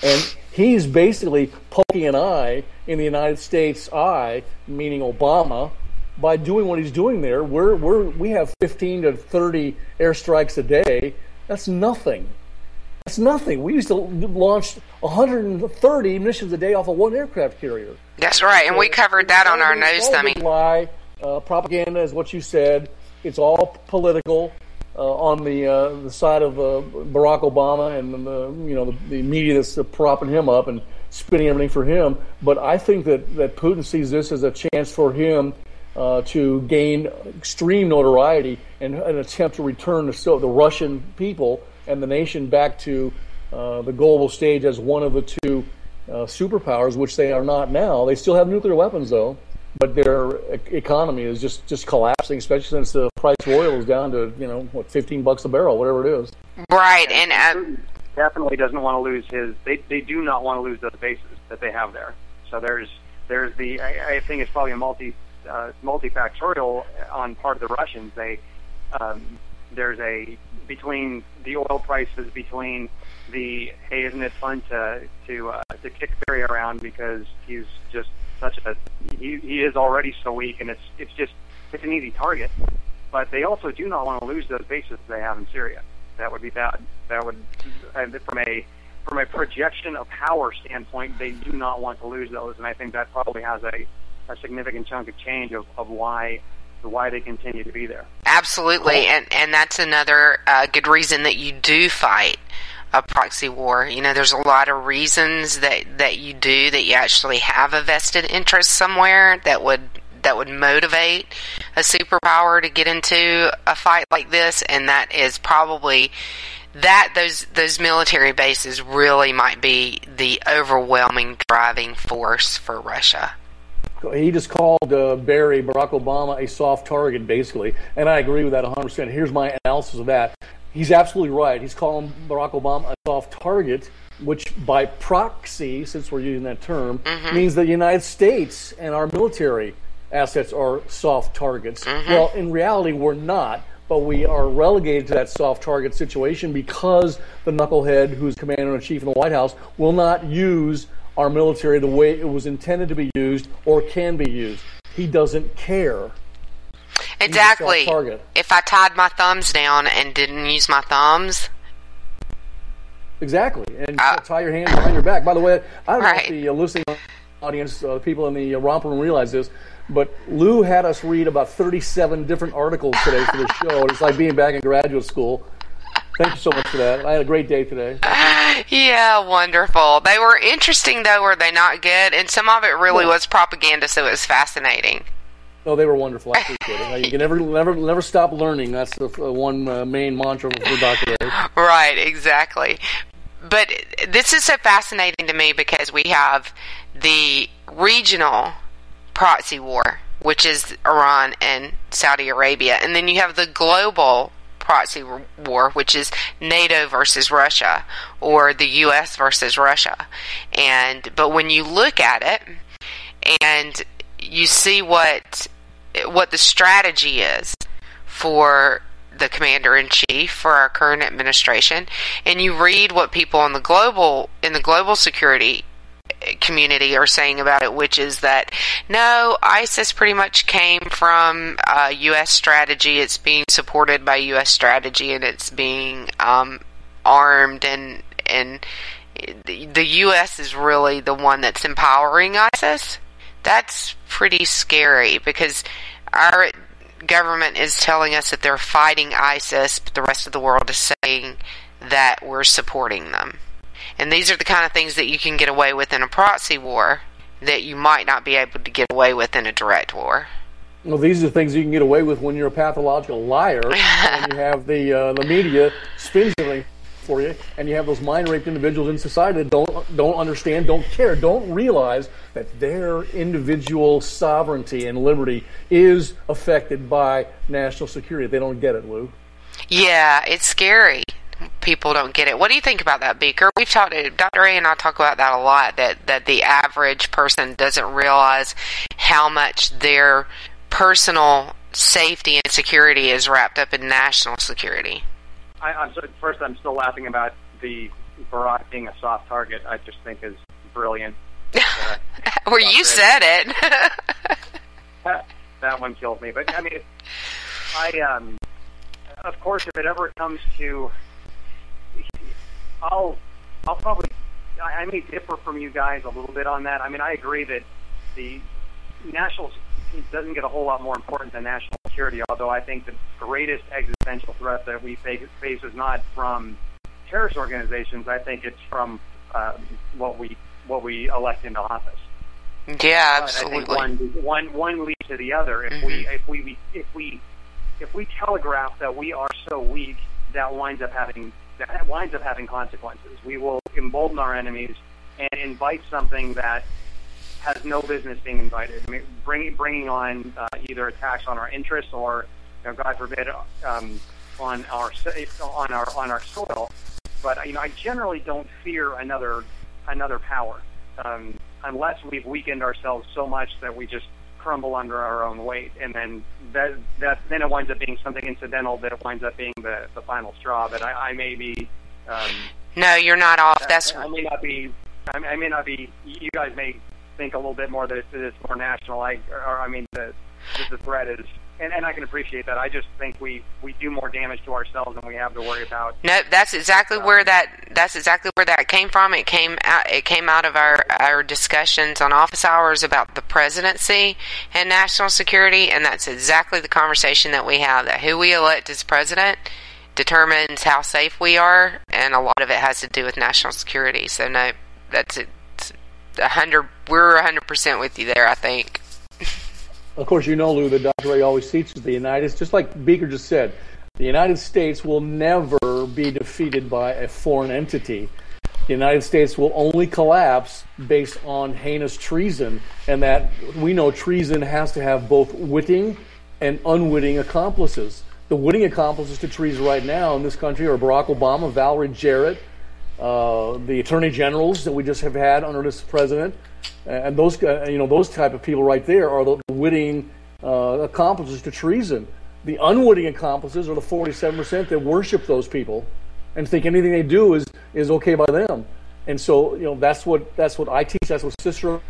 And he's basically poking an eye in the United States' eye, meaning Obama, by doing what he's doing there. We have 15 to 30 airstrikes a day. That's nothing. That's nothing. We used to launch 130 missions a day off of one aircraft carrier. That's right, and we covered that on our nose dummy. Lie, propaganda is what you said. It's all political on the side of Barack Obama and the media that's propping him up and spinning everything for him. But I think that Putin sees this as a chance for him to gain extreme notoriety and an attempt to return the Russian people and the nation back to the global stage as one of the two superpowers, which they are not now. They still have nuclear weapons, though, but their economy is just collapsing, especially since the price of oil is down to $15 a barrel, whatever it is. Right, and definitely doesn't want to lose his. They do not want to lose those bases that they have there. So there's the. I think it's probably a multifactorial on part of the Russians. There's a between the oil prices, between the hey, isn't it fun to kick Barry around because he's just such a he is already so weak, and it's an easy target. But they also do not want to lose those bases they have in Syria. That would be bad. That would from a projection of power standpoint, they do not want to lose those, and I think that probably has a significant chunk of change of why they continue to be there. Absolutely, and that's another good reason that you do fight a proxy war. You know, there's a lot of reasons that you actually have a vested interest somewhere that would motivate a superpower to get into a fight like this, and that is probably those military bases really might be the overwhelming driving force for Russia. He just called Barack Obama a soft target, basically, and I agree with that 100%. Here's my analysis of that. He's absolutely right. He's calling Barack Obama a soft target, which by proxy, since we're using that term, means that the United States and our military assets are soft targets. Well, in reality, we're not, but we are relegated to that soft target situation because the knucklehead who's commander-in-chief in the White House will not use our military the way it was intended to be used or can be used. He doesn't care. Exactly. If I tied my thumbs down and didn't use my thumbs. Exactly. And tie your hands behind your back. By the way, I don't know if the listening audience, people in the romper room realize this, but Lou had us read about 37 different articles today for the show. It's like being back in graduate school. Thank you so much for that. I had a great day today. Yeah, wonderful. They were interesting, though, were they not good? And some of it really was propaganda, so it was fascinating. No, they were wonderful. I appreciate it. You can never stop learning. That's the one main mantra for Dr. A. Right, exactly. But this is so fascinating to me because we have the regional proxy war, which is Iran and Saudi Arabia, and then you have the global proxy war, which is NATO versus Russia, or the U.S. versus Russia. But when you look at it and you see what the strategy is for the commander-in-chief for our current administration, and you read what people in the global security community are saying about it, which is that no, ISIS pretty much came from U.S. strategy. It's being supported by U.S. strategy, and it's being armed, and the U.S. is really the one that's empowering ISIS. That's pretty scary because our government is telling us that they're fighting ISIS, but the rest of the world is saying that we're supporting them. And these are the kind of things that you can get away with in a proxy war that you might not be able to get away with in a direct war. Well, these are the things you can get away with when you're a pathological liar and you have the media spin-zilling for you, and you have those mind-raped individuals in society that don't understand, don't care, don't realize that their individual sovereignty and liberty is affected by national security. They don't get it, Lou. Yeah, it's scary. People don't get it. What do you think about that, Beaker? We've talked, Dr. A and I talk about that a lot, that the average person doesn't realize how much their personal safety and security is wrapped up in national security. I'm still laughing about the Barack being a soft target. I just think is brilliant. Well, you said it. that one killed me. But I mean, of course, if it ever comes to, I'll probably, I may differ from you guys a little bit on that. I mean, I agree that the national doesn't get a whole lot more important than national security, although I think the greatest existential threat that we face is not from terrorist organizations. I think it's from what we elect into office. Yeah, absolutely. I think one leads to the other. If we telegraph that we are so weak, that winds up having consequences. We will embolden our enemies and invite something that has no business being invited. I mean, bringing on either attacks on our interests or, God forbid, on our soil. But I generally don't fear another power unless we've weakened ourselves so much that we just crumble under our own weight, and then then it winds up being something incidental that it winds up being the final straw. But I may be. No, you're not off. I may not be. You guys may think a little bit more that it's more national. The threat is, and I can appreciate that. I just think we do more damage to ourselves than we have to worry about. No, that's exactly where that came from. It came out of our discussions on office hours about the presidency and national security, and that's exactly the conversation that we have. That who we elect as president determines how safe we are, and a lot of it has to do with national security. So no, that's it. 100. We're 100% with you there, I think. Of course, you know, Lou, that Dr. Ray always teaches the United States, just like Beaker just said, the United States will never be defeated by a foreign entity. The United States will only collapse based on heinous treason, and that we know treason has to have both witting and unwitting accomplices. The witting accomplices to treason right now in this country are Barack Obama, Valerie Jarrett, the attorney generals that we just have had under this president, and those those type of people right there are the witting accomplices to treason. The unwitting accomplices are the 47% that worship those people and think anything they do is okay by them. And so that's what I teach. That's what Cicero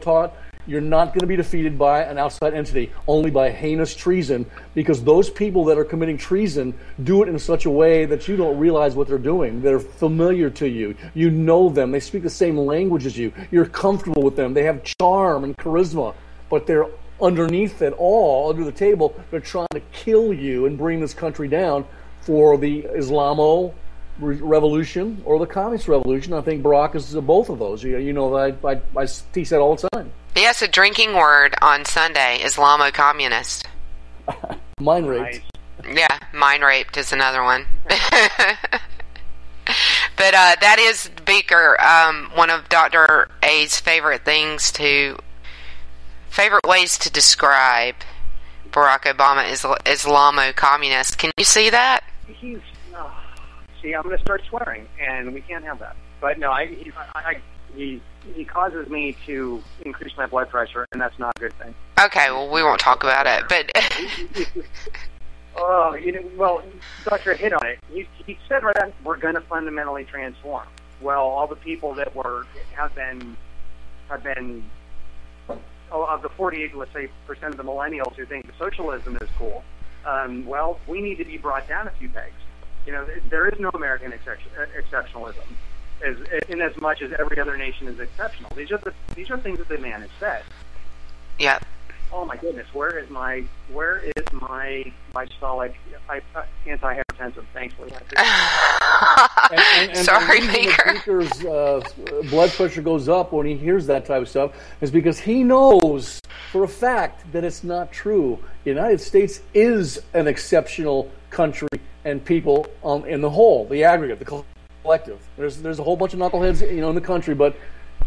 taught. You're not going to be defeated by an outside entity, only by heinous treason, because those people that are committing treason do it in such a way that you don't realize what they're doing. They're familiar to you. You know them. They speak the same language as you. You're comfortable with them. They have charm and charisma, but they're underneath it all, under the table, they're trying to kill you and bring this country down for the Islamo revolution or the communist revolution. I think Barack is both of those. I teach that all the time. Yes, a drinking word on Sunday, Islamo-communist. Mind raped. Nice. Yeah, mind raped is another one. But that is, Beaker, one of Dr. A's favorite ways to describe Barack Obama is Islamo-communist. Can you see that? See, I'm going to start swearing, and we can't have that. But no, he causes me to increase my blood pressure, and that's not a good thing. Okay, well, we won't talk about it, but... well, Dr. hit on it. He said right on, we're going to fundamentally transform. Well, all the people that have been of the 48, let's say, percent of the millennials who think socialism is cool, well, we need to be brought down a few pegs. There is no American exceptionalism, in as much as every other nation is exceptional. These are things that the man has said. Yep. Oh my goodness, where is my systolic antihypertensive? Thankfully, sorry, Baker. Baker's blood pressure goes up when he hears that type of stuff is because he knows for a fact that it's not true. The United States is an exceptional country and people in the whole, the aggregate, the collective. There's a whole bunch of knuckleheads, in the country, but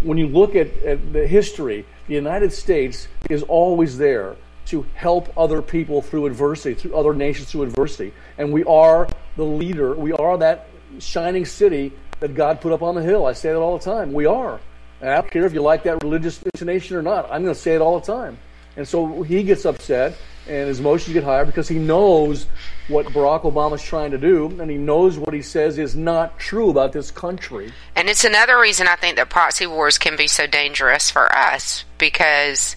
when you look at the history, the United States is always there to help other people through adversity, through other nations through adversity. And we are the leader. We are that shining city that God put up on the hill. I say that all the time. We are. And I don't care if you like that religious intonation or not. I'm going to say it all the time. And so he gets upset and his emotions get higher because he knows what Barack Obama's trying to do, and he knows what he says is not true about this country. And it's another reason I think that proxy wars can be so dangerous for us, because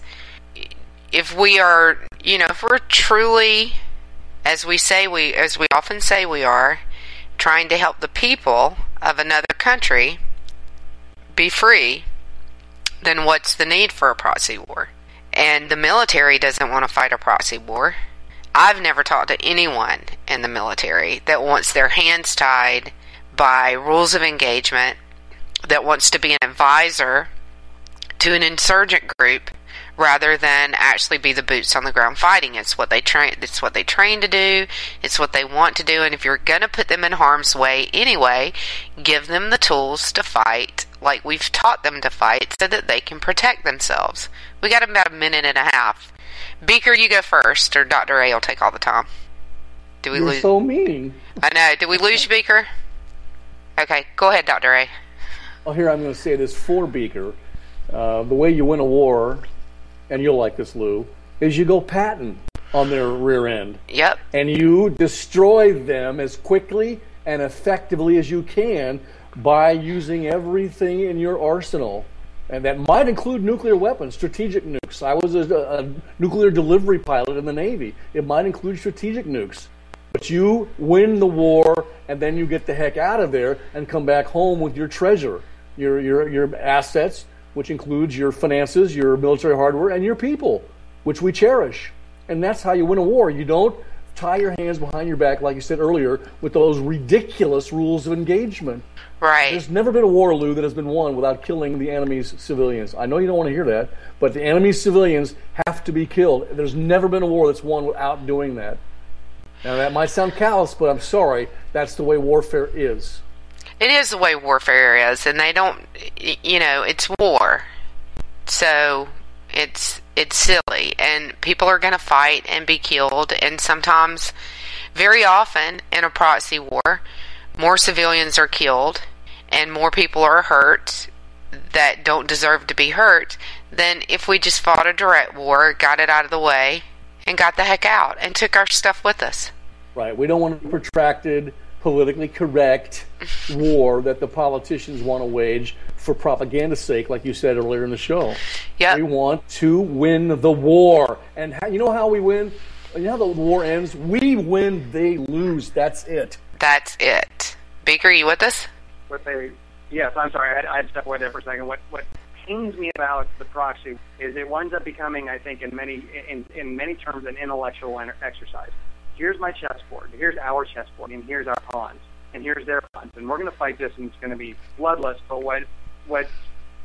if we are, if we're truly, as we often say we are, trying to help the people of another country be free, then what's the need for a proxy war? And the military doesn't want to fight a proxy war. I've never talked to anyone in the military that wants their hands tied by rules of engagement, that wants to be an advisor to an insurgent group rather than actually be the boots on the ground fighting. It's what they train to do. It's what they want to do. And if you're going to put them in harm's way anyway, give them the tools to fight like we've taught them to fight so that they can protect themselves. We got about a minute and a half. Beaker, you go first, or Dr. A will take all the time. You're so mean. I know. Did we lose you, Beaker? Okay, go ahead, Dr. A. Well, here I'm going to say this for Beaker. The way you win a war, and you'll like this, Lou, is you go Patton on their rear end. Yep. And you destroy them as quickly and effectively as you can by using everything in your arsenal. And that might include nuclear weapons, strategic nukes. I was a nuclear delivery pilot in the Navy. It might include strategic nukes. But you win the war, and then you get the heck out of there and come back home with your treasure, your assets, which includes your finances, your military hardware, and your people, which we cherish. And that's how you win a war. You don't tie your hands behind your back, like you said earlier, with those ridiculous rules of engagement. Right. There's never been a war, Lou, that has been won without killing the enemy's civilians. I know you don't want to hear that, but the enemy's civilians have to be killed. There's never been a war that's won without doing that. Now, that might sound callous, but I'm sorry. That's the way warfare is. It is the way warfare is, and they don't, it's war. So it's silly, and people are going to fight and be killed, and sometimes, very often, in a proxy war, more civilians are killed and more people are hurt that don't deserve to be hurt than if we just fought a direct war, got it out of the way, and got the heck out and took our stuff with us. Right. We don't want a protracted, politically correct war that the politicians want to wage for propaganda's sake, like you said earlier in the show. Yep. We want to win the war. And you know how we win? You know how the war ends? We win, they lose. That's it. That's it. Baker, you with us? Yes, I'm sorry. I had to step away there for a second. What pains me about the proxy is it winds up becoming, I think, in many terms, an intellectual exercise. Here's my chessboard. Here's our chessboard, and here's our pawns, and here's their pawns, and we're going to fight this, and it's going to be bloodless. But what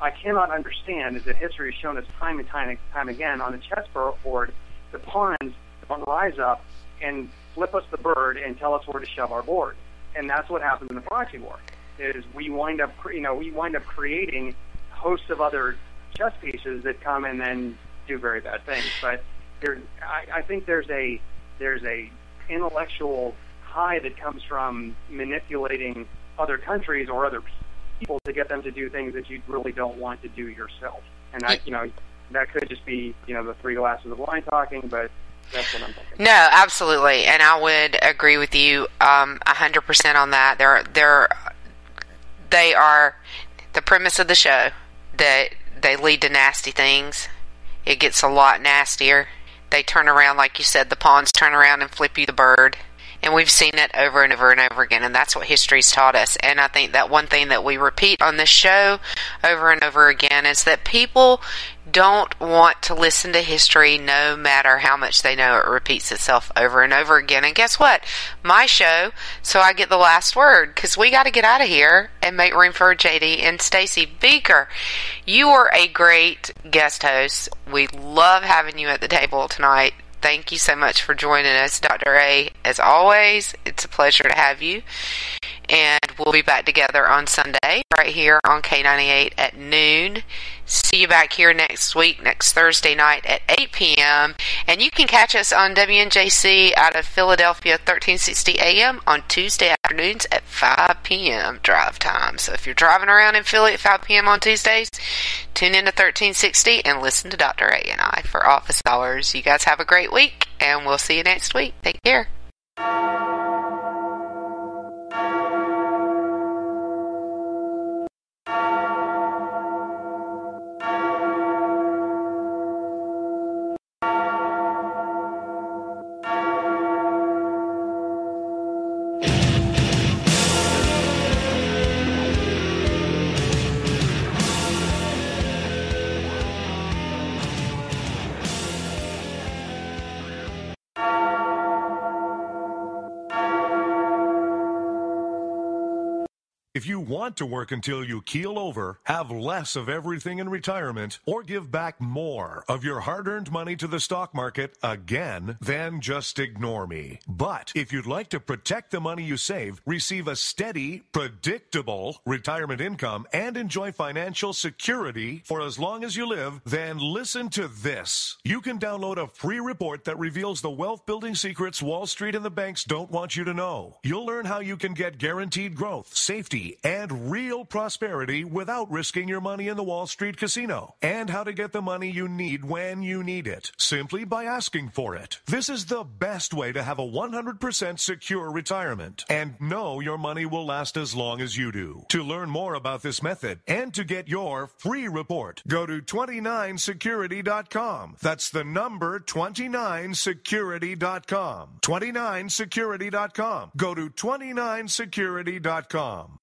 I cannot understand is that history has shown us time and time again on the chessboard, the pawns don't rise up and flip us the bird and tell us where to shove our board. And that's what happens in the proxy war. Is we wind up creating hosts of other chess pieces that come and then do very bad things. But I think there's a intellectual high that comes from manipulating other countries or other people to get them to do things that you really don't want to do yourself. And that could just be the three glasses of wine talking, but that's what I'm thinking. No, absolutely, and I would agree with you 100% on that. They are the premise of the show that they lead to nasty things. It gets a lot nastier. They turn around, like you said, the pawns turn around and flip you the bird. And we've seen it over and over and over again, and that's what history's taught us. And I think that one thing that we repeat on this show over and over again is that people don't want to listen to history no matter how much they know it repeats itself over and over again. And guess what? My show, so I get the last word, because we got to get out of here and make room for JD and Stacy. Beaker, you are a great guest host. We love having you at the table tonight. Thank you so much for joining us, Dr. A. As always, it's a pleasure to have you. And we'll be back together on Sunday right here on K98 at noon. See you back here next week, next Thursday night at 8 p.m. And you can catch us on WNJC out of Philadelphia, 1360 a.m. on Tuesday afternoons at 5 p.m. drive time. So if you're driving around in Philly at 5 p.m. on Tuesdays, tune in to 1360 and listen to Dr. A and I for office hours. You guys have a great week, and we'll see you next week. Take care. If you want to work until you keel over, have less of everything in retirement, or give back more of your hard-earned money to the stock market again, then just ignore me. But if you'd like to protect the money you save, receive a steady, predictable retirement income, and enjoy financial security for as long as you live, then listen to this. You can download a free report that reveals the wealth-building secrets Wall Street and the banks don't want you to know. You'll learn how you can get guaranteed growth, safety, and real prosperity without risking your money in the Wall Street casino, and how to get the money you need when you need it, simply by asking for it. This is the best way to have a 100% secure retirement, and know your money will last as long as you do. To learn more about this method, and to get your free report, go to 29security.com. That's the number 29security.com. 29security.com. Go to 29security.com.